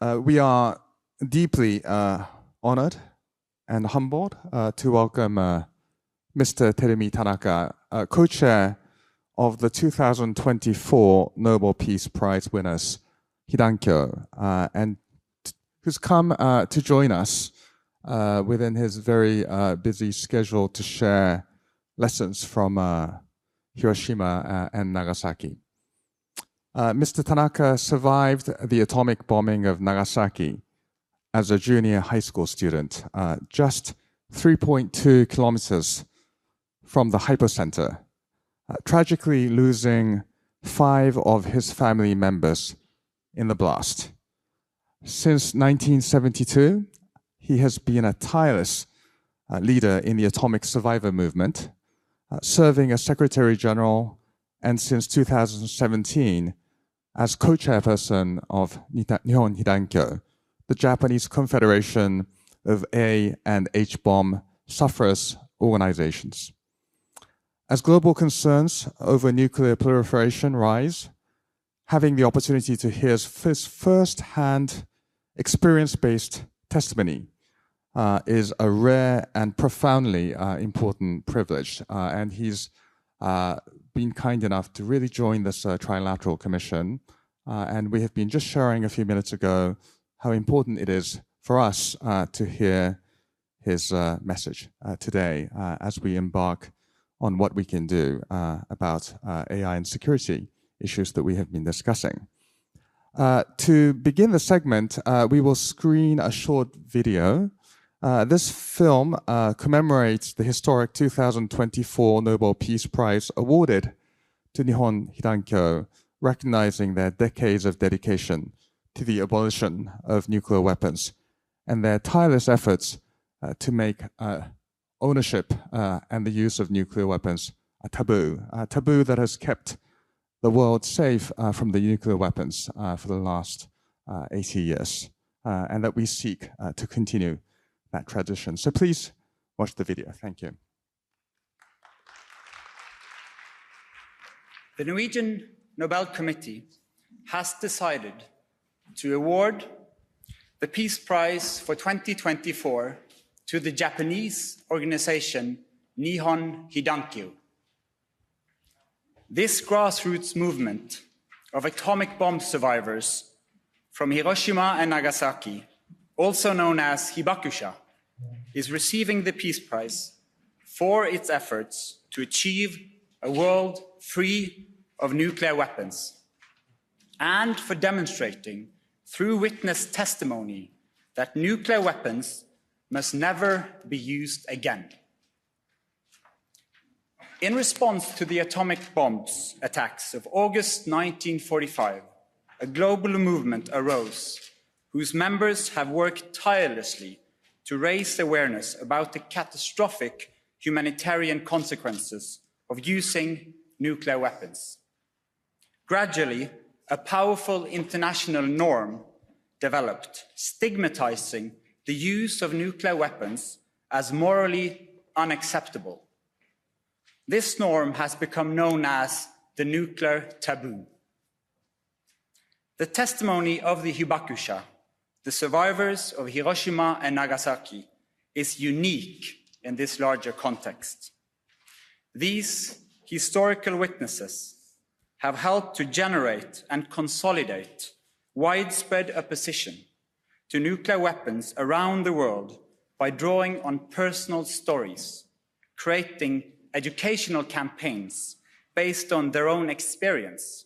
We are deeply honored and humbled to welcome Mr. Terumi Tanaka, co-chair of the 2024 Nobel Peace Prize winners, Hidankyo, and who's come to join us within his very busy schedule to share lessons from Hiroshima and Nagasaki. Mr. Tanaka survived the atomic bombing of Nagasaki as a junior high school student, just 3.2 kilometers from the hypocenter, tragically losing 5 of his family members in the blast. Since 1972, he has been a tireless leader in the atomic survivor movement, serving as Secretary General, and since 2017, as co-chairperson of Nihon Hidankyo, the Japanese Confederation of A and H-bomb sufferers organizations. As global concerns over nuclear proliferation rise, having the opportunity to hear his first-hand experience-based testimony is a rare and profoundly important privilege. And he's been kind enough to really join this Trilateral Commission. And we have been just sharing a few minutes ago how important it is for us to hear his message today as we embark on what we can do about AI and security issues that we have been discussing. To begin the segment, we will screen a short video. This film commemorates the historic 2024 Nobel Peace Prize awarded to Nihon Hidankyo, recognizing their decades of dedication to the abolition of nuclear weapons and their tireless efforts to make ownership and the use of nuclear weapons a taboo that has kept the world safe from the nuclear weapons for the last 80 years, and that we seek to continue that tradition. So please watch the video. Thank you. The Norwegian Nobel Committee has decided to award the Peace Prize for 2024 to the Japanese organization Nihon Hidankyo. This grassroots movement of atomic bomb survivors from Hiroshima and Nagasaki, also known as Hibakusha, is receiving the Peace Prize for its efforts to achieve a world free of nuclear weapons and for demonstrating through witness testimony that nuclear weapons must never be used again. In response to the atomic bombs attacks of August 1945, a global movement arose whose members have worked tirelessly to raise awareness about the catastrophic humanitarian consequences of using nuclear weapons. Gradually, a powerful international norm developed, stigmatizing the use of nuclear weapons as morally unacceptable. This norm has become known as the nuclear taboo. The testimony of the Hibakusha, the survivors of Hiroshima and Nagasaki, is unique in this larger context. These historical witnesses have helped to generate and consolidate widespread opposition to nuclear weapons around the world by drawing on personal stories, creating educational campaigns based on their own experience,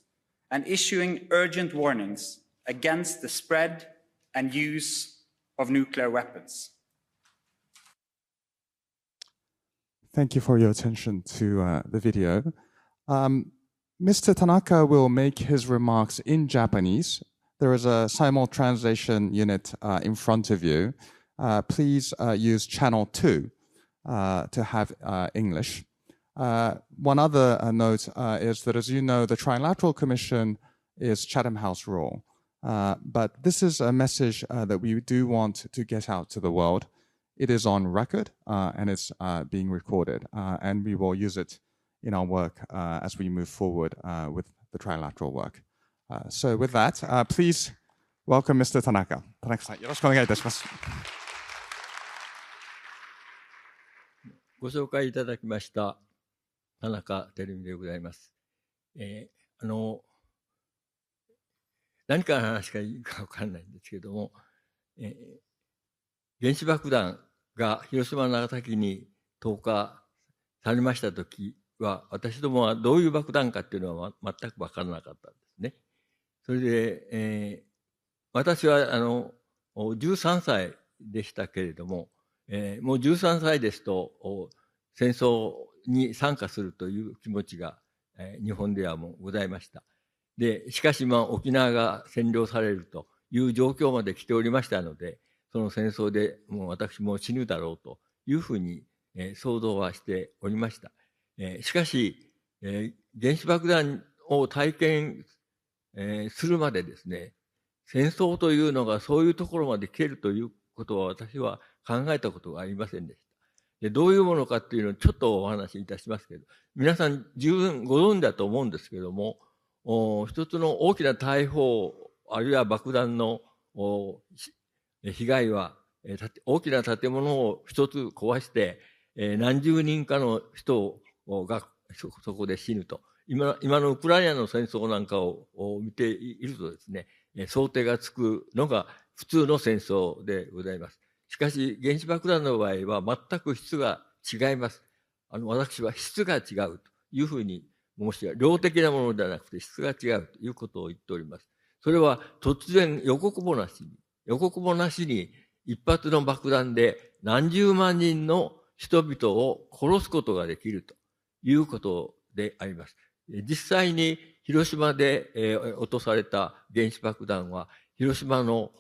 and issuing urgent warnings against the spread and use of nuclear weapons. Thank you for your attention to the video. Mr. Tanaka will make his remarks in Japanese. There is a simul-translation unit in front of you. Please use channel 2 to have English. One other note is that, as you know, the Trilateral Commission is Chatham House rule. But this is a message that we do want to get out to the world. It is on record and it's being recorded, and we will use it in our work as we move forward with the trilateral work. So with that, please Welcome, Mr. Tanaka. 田中さん、よろしくお願いいたします。ご紹介いただきました田中照美でございます。何から話かいいか分からないんですけども、原子爆弾が広島、長崎に投下されましたときは、私どもはどういう爆弾かっていうのは全く分からなかったんですね。それで、私は13歳でしたけれども、もう13歳ですと戦争に参加するという気持ちが、日本ではもうございました。で、しかし沖縄が占領されるという状況まで来ておりましたので、その戦争でもう私も死ぬだろうというふうに、想像はしておりました。しかし、原子爆弾を体験、するまでですね、戦争というのがそういうところまで来ているということは私は考えたことがありませんでした。で、どういうものかっていうのをちょっとお話しいたしますけど、皆さん十分ご存知だと思うんですけども、一つの大きな大砲、あるいは爆弾の被害は、大きな建物を一つ壊して、何十人かの人がそこで死ぬと。今のウクライナの戦争なんかを見ているとですね、想定がつくのが普通の戦争でございます。しかし、原子爆弾の場合は全く質が違います。私は質が違うというふうに申し上げ、量的なものではなくて質が違うということを言っております。それは突然予告もなしに一発の爆弾で何十万人の人々を殺すことができるということであります。実際に広島で落とされた原子爆弾は広島の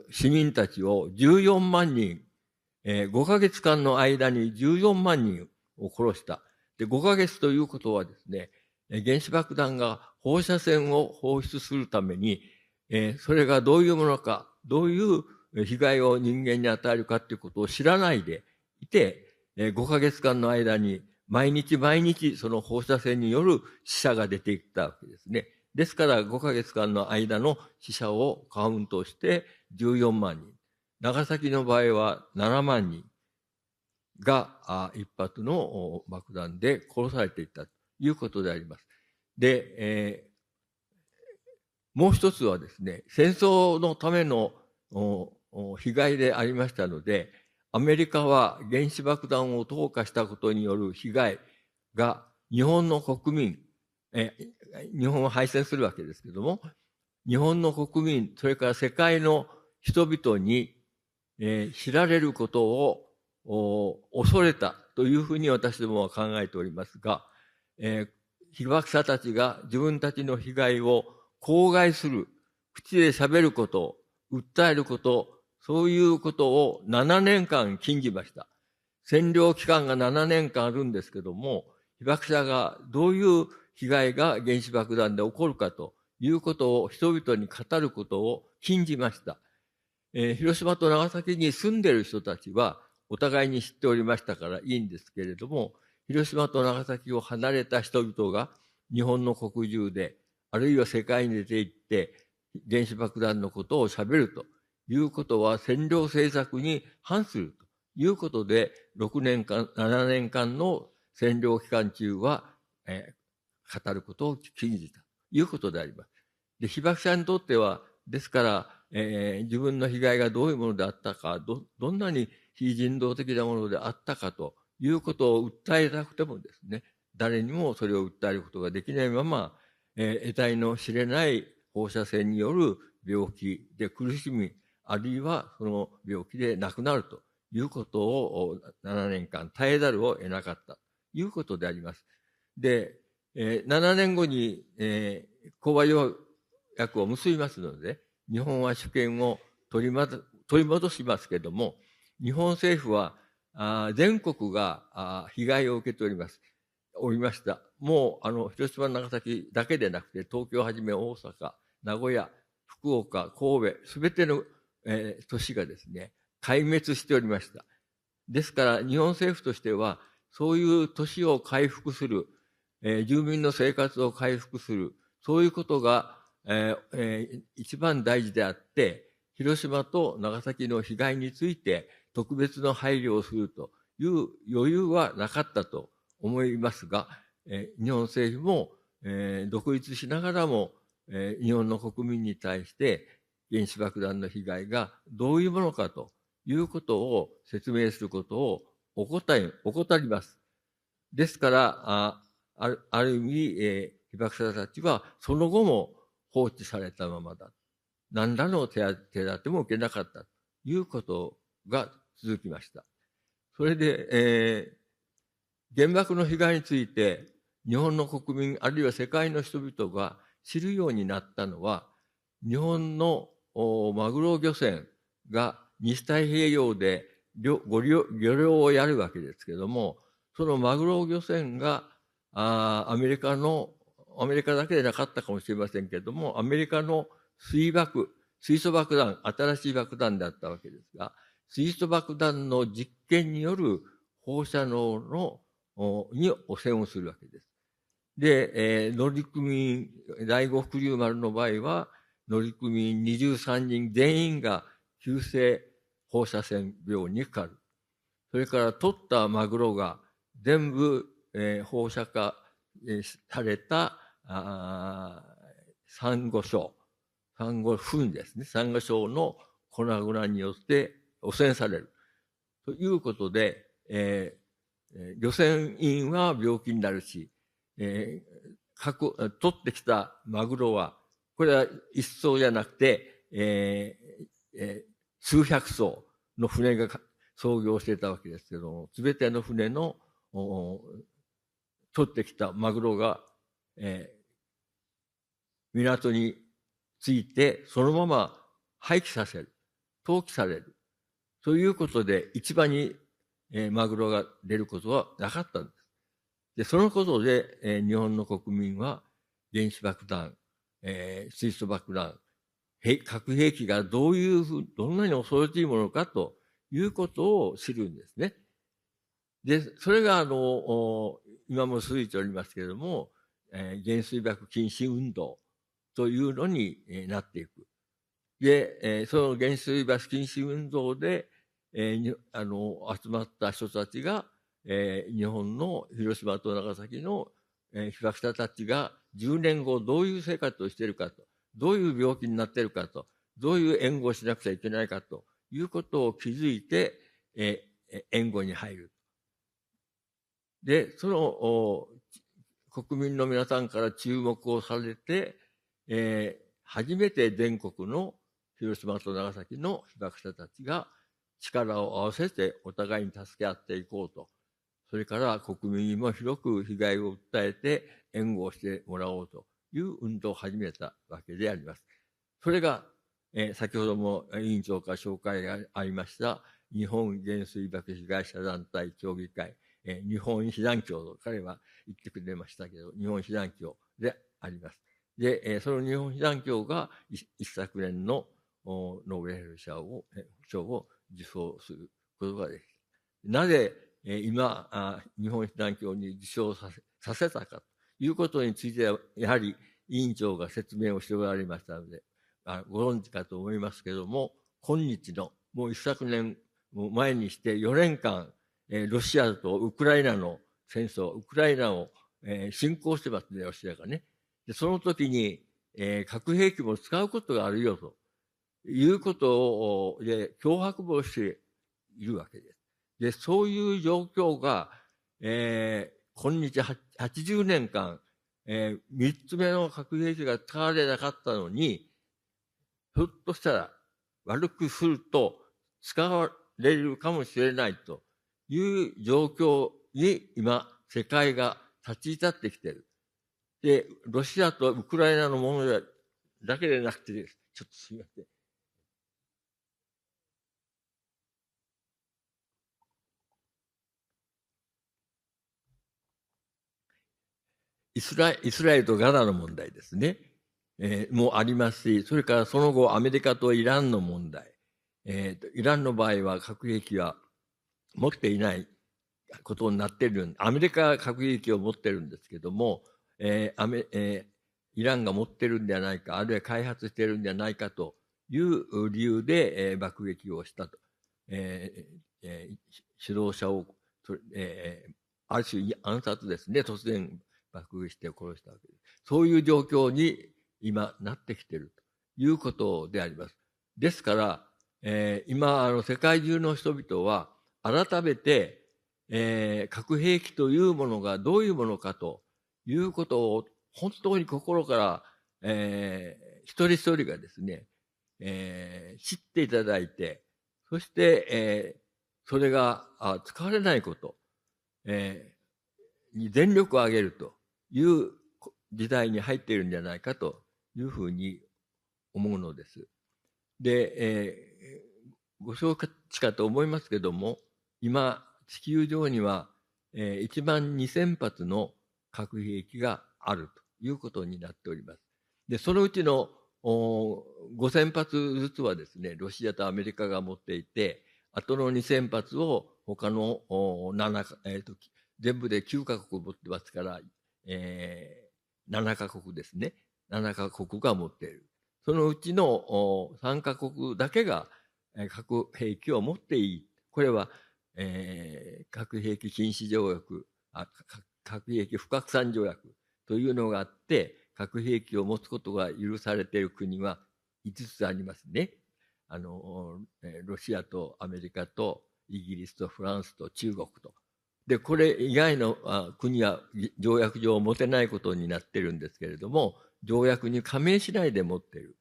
市民たちを14万人、5ヶ月間の間に14万人を殺した。で、5ヶ月ということはですね、原子爆弾が放射線を放出するために、それがどういうものか、どういう被害を人間に与えるかということを知らないでいて、5ヶ月間の間に毎日その放射線による死者が出ていったわけですね。ですから5ヶ月間の間の死者をカウントして14万人。長崎の場合は7万人が一発の爆弾で殺されていったということであります。で、もう一つはですね、戦争のための被害でありましたので、アメリカは原子爆弾を投下したことによる被害が日本の国民、日本は敗戦するわけですけども、日本の国民、それから世界の人々に、知られることを恐れたというふうに私どもは考えておりますが、被爆者たちが自分たちの被害を口外する、口で喋ること、訴えること、そういうことを7年間禁じました。占領期間が7年間あるんですけども、被爆者がどういう被害が原子爆弾で起こるかということを人々に語ることを禁じました。広島と長崎に住んでいる人たちはお互いに知っておりましたからいいんですけれども、広島と長崎を離れた人々が日本の国中で、あるいは世界に出て行って原子爆弾のことを喋るということは占領政策に反するということで、6年間、7年間の占領期間中は、語ることを禁じたということであります。で、被爆者にとっては、ですから、自分の被害がどういうものであったか、どんなに非人道的なものであったかということを訴えたくてもですね、誰にもそれを訴えることができないまま、得体の知れない放射線による病気で苦しみ、あるいはその病気で亡くなるということを7年間耐えざるを得なかったということであります。で、7年後に、講和条約を結びますので、日本は主権を取り戻しますけれども、日本政府は全国が被害を受けておりました。もう広島、長崎だけでなくて、東京をはじめ大阪、名古屋、福岡、神戸、すべての、都市がですね、壊滅しておりました。ですから、日本政府としては、そういう都市を回復する、住民の生活を回復する、そういうことが一番大事であって、広島と長崎の被害について特別の配慮をするという余裕はなかったと思いますが、日本政府も、独立しながらも、日本の国民に対して原子爆弾の被害がどういうものかということを説明することを怠ります。ですから、ある意味、被爆者たちはその後も放置されたままだ。何らの手当ても受けなかったということが続きました。それで、原爆の被害について日本の国民あるいは世界の人々が知るようになったのは、日本のマグロ漁船が西太平洋で漁業をやるわけですけども、そのマグロ漁船がアメリカだけでなかったかもしれませんけれども、アメリカの水素爆弾、新しい爆弾だったわけですが、水素爆弾の実験による放射能に汚染をするわけです。で、乗組員、第五福竜丸の場合は、乗組員23人全員が急性放射線病にかかる。それから取ったマグロが全部、放射化されたサンゴ礁ですね。サンゴ礁の粉々によって汚染される。ということで、漁船員は病気になるし、取ってきたマグロは、これは一艘じゃなくて、数百艘の船が操業していたわけですけども、すべての船の取ってきたマグロが、港に着いて、そのまま廃棄させる、投棄される。ということで、市場に、マグロが出ることはなかったんです。で、そのことで、日本の国民は原子爆弾、水素爆弾、核兵器がどんなに恐ろしいものかということを知るんですね。で、それが今も続いておりますけれども、原水爆禁止運動というのになっていく。で、その原水爆禁止運動で、集まった人たちが、日本の広島と長崎の、被爆者たちが10年後どういう生活をしているかと、どういう病気になっているかと、どういう援護をしなくちゃいけないかということを気づいて、援護に入る。で、その国民の皆さんから注目をされて、初めて全国の広島と長崎の被爆者たちが力を合わせてお互いに助け合っていこうと。それから国民にも広く被害を訴えて援護をしてもらおうという運動を始めたわけであります。それが、先ほども委員長から紹介がありました日本原水爆被害者団体協議会、日本被団協と彼は言ってくれましたけど、日本被団協であります。で、その日本被団協が一昨年のノーベル賞を受賞することができた。なぜ、今、日本被団協に受賞させたかということについては、やはり委員長が説明をしておられましたので、ご存知かと思いますけれども、今日のもう一昨年前にして4年間、ロシアとウクライナの戦争、ウクライナを、侵攻してますね、ロシアがね。でその時に、核兵器も使うことがあるよということを脅迫もしているわけです。で、そういう状況が、今日80年間、3つ目の核兵器が使われなかったのに、ひょっとしたら悪くすると使われるかもしれないという状況に今、世界が立ち至ってきている。で、ロシアとウクライナのものだけでなくてです。ちょっとすみません。イスラエルとガザの問題ですね。もありますし、それからその後アメリカとイランの問題。イランの場合は核兵器は持っていないことになっている。アメリカは核兵器を持っているんですけども、イランが持ってるんではないか、あるいは開発してるんではないかという理由で、爆撃をしたと。指導者を、ある種暗殺ですね、突然爆撃して殺したわけです。そういう状況に今なってきているということであります。ですから、今世界中の人々は改めて、核兵器というものがどういうものかということを本当に心から、一人一人がですね、知っていただいて、そして、それが使われないこと、に全力を挙げるという時代に入っているんじゃないかというふうに思うのです。で、ご承知かと思いますけども、今、地球上には、1万2000発の核兵器があるということになっております。で、そのうちの5000発ずつはですね、ロシアとアメリカが持っていて、あとの2000発を他の全部で9カ国持ってますから、7カ国ですね。7カ国が持っている。そのうちの3カ国だけが核兵器を持っていい。これは、核兵器禁止条約、核兵器不拡散条約というのがあって、核兵器を持つことが許されている国は5つありますね。ロシアとアメリカとイギリスとフランスと中国と。で、これ以外の国は条約上持てないことになっているんですけれども、条約に加盟しないで持っている。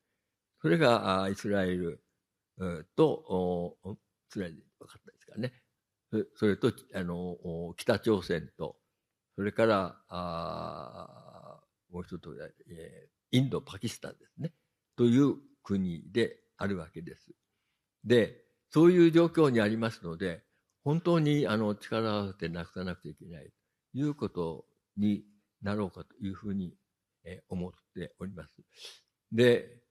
それがイスラエルと、イスラエルで分かったですかね。それと北朝鮮と、それからもう一つ、インド、パキスタンですね。という国であるわけです。で、そういう状況にありますので、本当に力を合わせてなくさなくちゃいけないということになろうかというふうに思っております。で、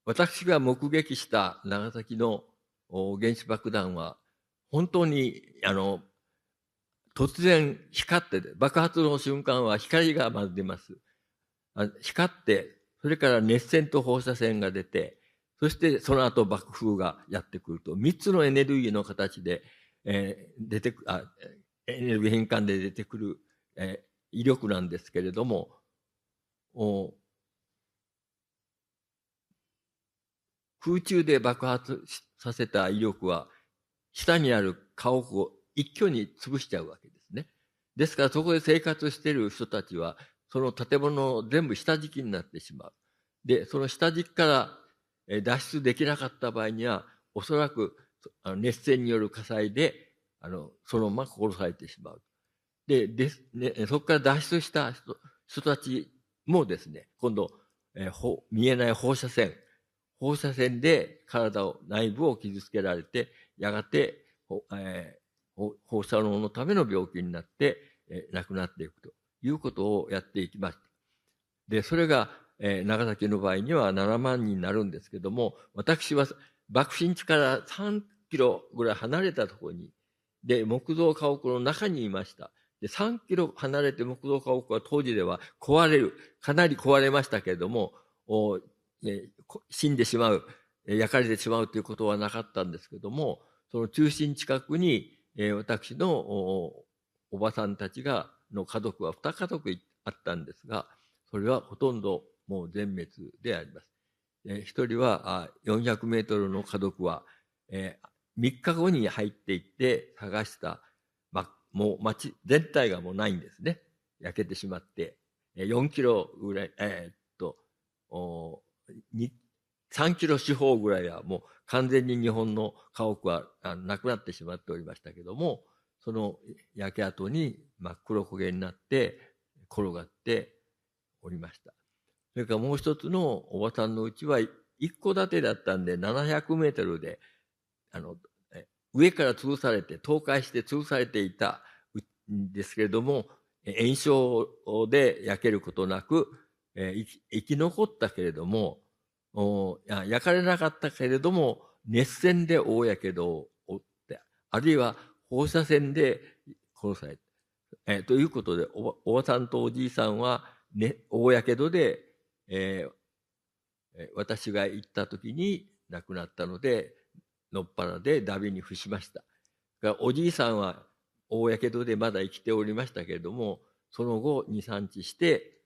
私が目撃した長崎の原子爆弾は、本当に突然光って、爆発の瞬間は光がまず出ます。光って、それから熱線と放射線が出て、そしてその後爆風がやってくると、3つのエネルギーの形で、エネルギー変換で出てくる、威力なんですけれども、空中で爆発させた威力は、下にある家屋を一挙に潰しちゃうわけですね。ですからそこで生活している人たちは、その建物を全部下敷きになってしまう。で、その下敷きから脱出できなかった場合には、おそらく熱線による火災で、そのまま殺されてしまう。で、そこから脱出した人たちもですね、今度、見えない放射線で体を、内部を傷つけられて、やがて、放射能のための病気になって、亡くなっていくということをやっていきました。で、それが、長崎の場合には7万人になるんですけども、私は爆心地から3キロぐらい離れたところに、で、木造家屋の中にいました。で、3キロ離れて木造家屋は当時ではかなり壊れましたけれども、死んでしまう、焼かれてしまうということはなかったんですけども、その中心近くに、私のおばさんたちの家族は2家族あったんですが、それはほとんどもう全滅であります。一人は400メートルの家族は、3日後に入っていって探した、もう町全体がもうないんですね。焼けてしまって、4キロぐらい、3キロ四方ぐらいはもう完全に日本の家屋はなくなってしまっておりましたけども、その焼け跡に真っ黒焦げになって転がっておりました。それからもう一つのおばさんのうちは一戸建てだったんで700メートルで上から倒壊して潰されていたんですけれども、炎症で焼けることなく、生き残ったけれども、焼かれなかったけれども、熱線で大やけどを負って、あるいは放射線で殺された。ということで、おばさんとおじいさんは、ね、大やけどで、私が行った時に亡くなったので、のっぱらでダビに付しました。おじいさんは大やけどでまだ生きておりましたけれども、その後2、3日して、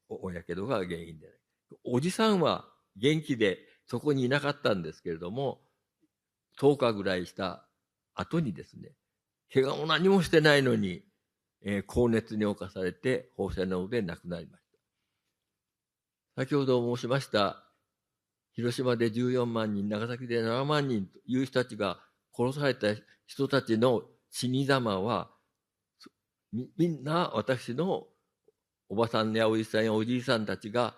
大やけどが原因でない。おじさんは元気でそこにいなかったんですけれども、10日ぐらいした後にですね、怪我も何もしてないのに、高熱に侵されて放射能で亡くなりました。先ほど申しました、広島で14万人、長崎で7万人という人たちが殺された人たちの死に様は、みんな私のおばさんやおじさんやおじいさんたちが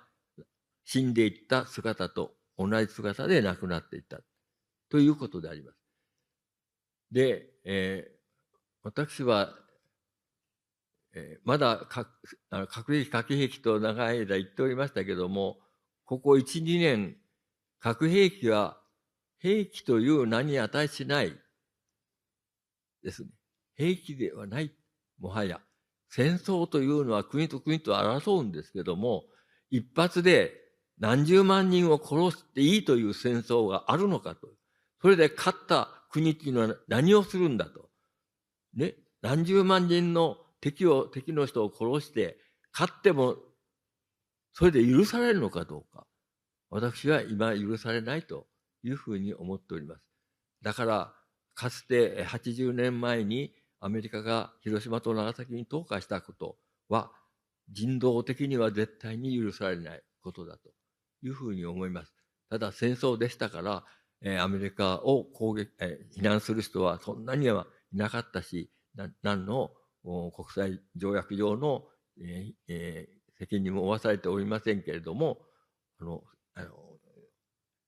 死んでいった姿と同じ姿で亡くなっていったということであります。で、私は、まだ核兵器、核兵器と長い間言っておりましたけども、ここ1、2年、核兵器は兵器という名に値しないですね。兵器ではない、もはや。戦争というのは国と国と争うんですけども、一発で何十万人を殺していいという戦争があるのかと。それで勝った国っていうのは何をするんだと。ね。何十万人の敵の人を殺して勝ってもそれで許されるのかどうか。私は今許されないというふうに思っております。だから、かつて80年前にアメリカが広島と長崎に投下したことは、人道的には絶対に許されないことだというふうに思います。ただ戦争でしたから、アメリカを非難する人はそんなにはいなかったし、何の国際条約上の、責任も負わされておりませんけれども、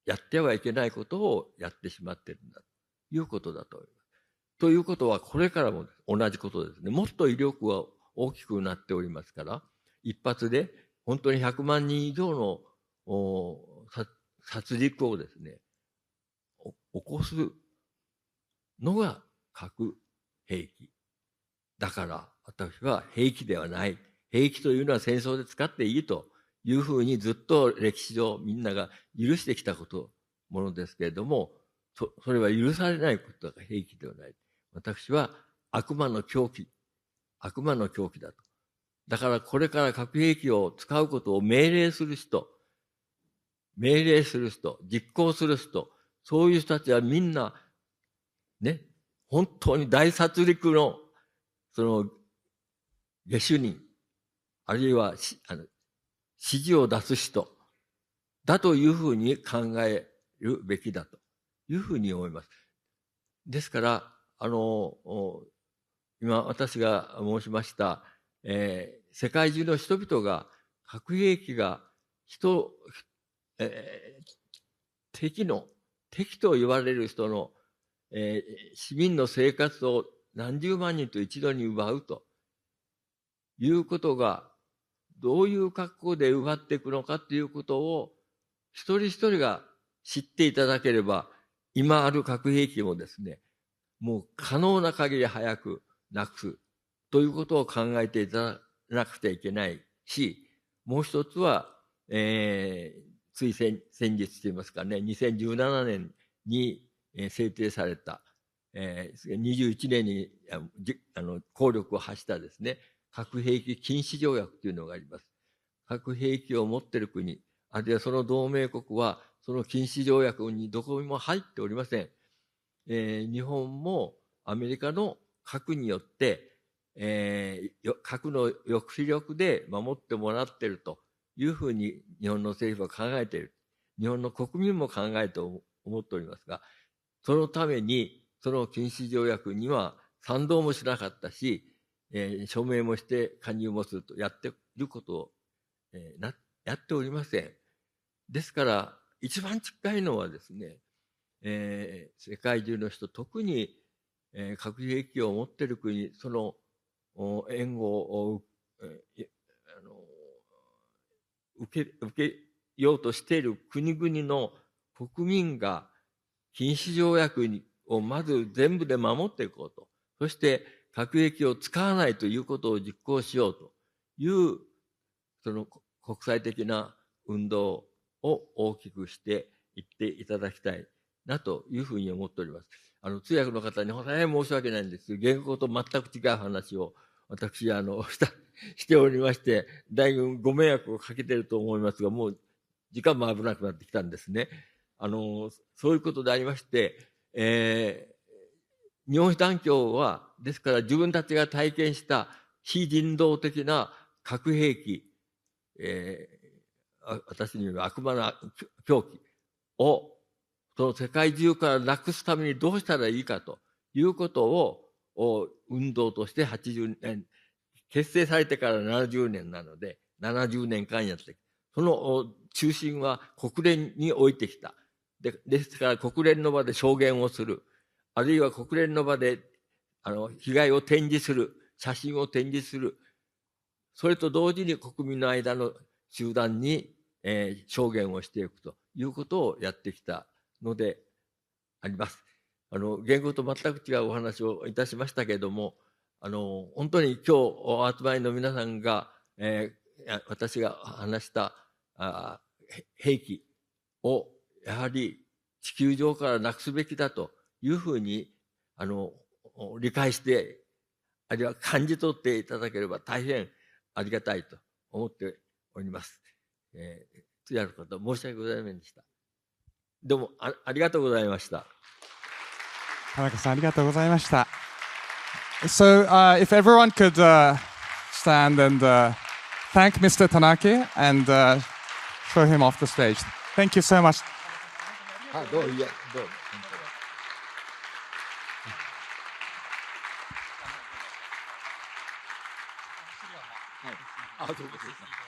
やってはいけないことをやってしまっているんだということだと思います。ということは、これからも同じことですね。もっと威力は大きくなっておりますから、一発で本当に100万人以上の殺戮をですね、起こすのが核兵器。だから、私は兵器ではない。兵器というのは戦争で使っていいというふうにずっと歴史上みんなが許してきたものですけれども、それは許されないことだから兵器ではない。私は悪魔の狂気だと。だからこれから核兵器を使うことを命令する人、実行する人、そういう人たちはみんな、ね、本当に大殺戮の、下手人、あるいは指示を出す人だというふうに考えるべきだというふうに思います。ですから、今私が申しました、世界中の人々が核兵器が敵と言われる人の、市民の生活を何十万人と一度に奪うということがどういう格好で奪っていくのかということを一人一人が知っていただければ、今ある核兵器もですね、もう可能な限り早くなくすということを考えていただかなくてはいけないし、もう一つは、つい先日といいますかね、2017年に制定された、21年に効力を発したですね、核兵器禁止条約というのがあります。核兵器を持っている国、あるいはその同盟国は、その禁止条約にどこにも入っておりません。日本もアメリカの核によって、核の抑止力で守ってもらっているというふうに日本の政府は考えている。日本の国民も考えて思っておりますが、そのためにその禁止条約には賛同もしなかったし、署名もして加入もするとやっていることを、やっておりません。ですから、一番近いのはですね、世界中の人、特に、核兵器を持っている国、その援護を受けようとしている国々の国民が禁止条約をまず全部で守っていこうと。そして核兵器を使わないということを実行しようという、その国際的な運動を大きくしていっていただきたいなというふうに思っております。通訳の方に大変申し訳ないんですけど、原稿と全く違う話を私、しておりまして、だいぶご迷惑をかけていると思いますが、もう時間も危なくなってきたんですね。そういうことでありまして、日本被団協は、ですから自分たちが体験した非人道的な核兵器、私に言う悪魔な狂気を、その世界中からなくすためにどうしたらいいかということを、運動として80年、結成されてから70年なので、70年間やってきた。その中心は国連に置いてきた。ですから国連の場で証言をする。あるいは国連の場で被害を展示する。写真を展示する。それと同時に国民の間の集団に、証言をしていくということをやってきたのであります。言語と全く違うお話をいたしましたけれども、本当に今日お集まりの皆さんが、私が話した兵器をやはり地球上からなくすべきだというふうに理解して、あるいは感じ取っていただければ大変ありがたいと思っております。通訳の方、申し訳ございませんでした。どうもありがとうございました。田中さん、ありがとうございました。So, if everyone could stand and thank Mr. Tanaka and show him off the stage. Thank you so much. どうぞ。そうです。